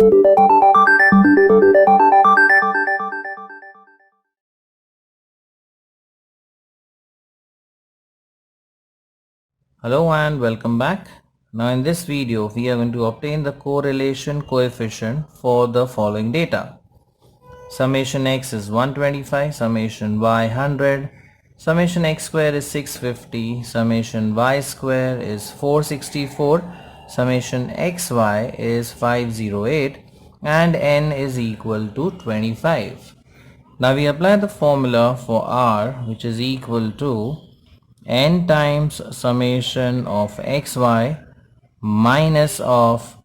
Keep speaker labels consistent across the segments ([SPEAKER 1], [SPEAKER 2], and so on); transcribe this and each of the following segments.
[SPEAKER 1] Hello and welcome back. Now in this video we are going to obtain the correlation coefficient for the following data. Summation x is 125, summation y 100, summation x square is 650, summation y square is 464, summation xy is 508 and n is equal to 25. Now we apply the formula for r, which is equal to n times summation of xy minus of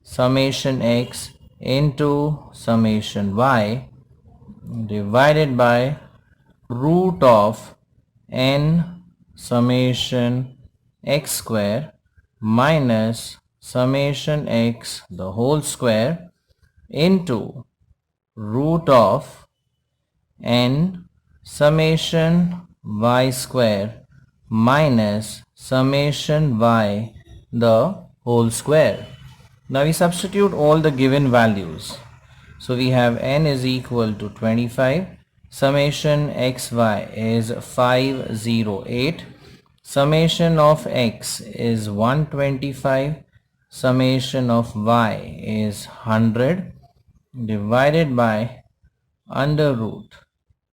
[SPEAKER 1] summation x into summation y divided by root of n summation x square minus summation x the whole square into root of n summation y square minus summation y the whole square. Now we substitute all the given values. So we have n is equal to 25, summation xy is 508, summation of x is 125, summation of y is 100 divided by under root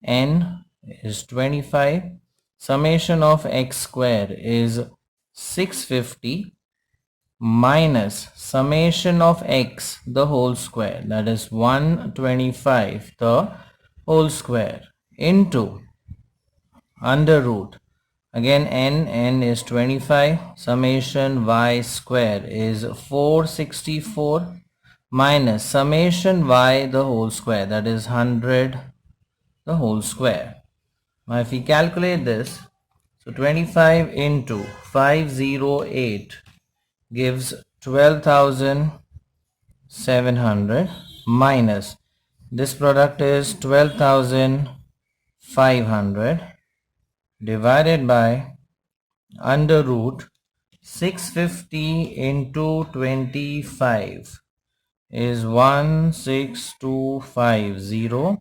[SPEAKER 1] n is 25, summation of x square is 650 minus summation of x the whole square, that is 125 the whole square, into under root again n is 25, summation y square is 464 minus summation y the whole square, that is 100 the whole square. Now if we calculate this, so 25 into 508 gives 12,700 minus this product is 12,500 divided by under root 650 into 25 is 16250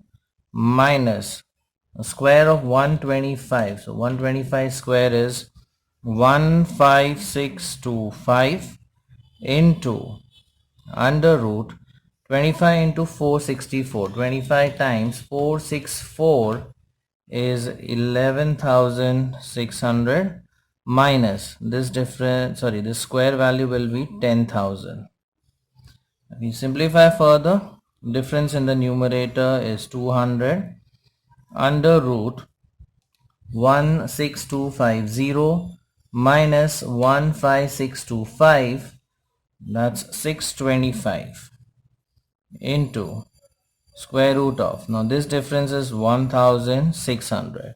[SPEAKER 1] minus a square of 125. So 125 square is 15625 into under root 25 into 464. 25 times 464 is 11,600 minus this difference, this square value will be 10,000. If we simplify further, difference in the numerator is 200 under root 16250 minus 15625, that's 625 into square root of, now this difference is 1600.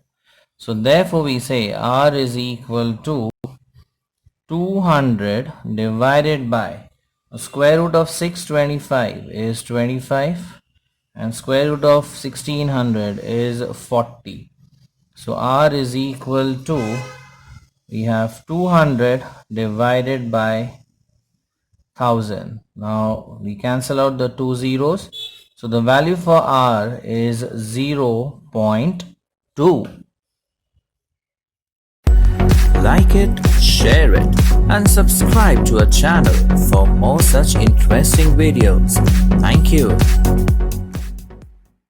[SPEAKER 1] So therefore we say r is equal to 200 divided by square root of 625 is 25 and square root of 1600 is 40. So r is equal to, we have 200 divided by 1000. Now we cancel out the two zeros. So the value for r is 0.2.
[SPEAKER 2] Like it, share it, and subscribe to our channel for more such interesting videos. Thank you.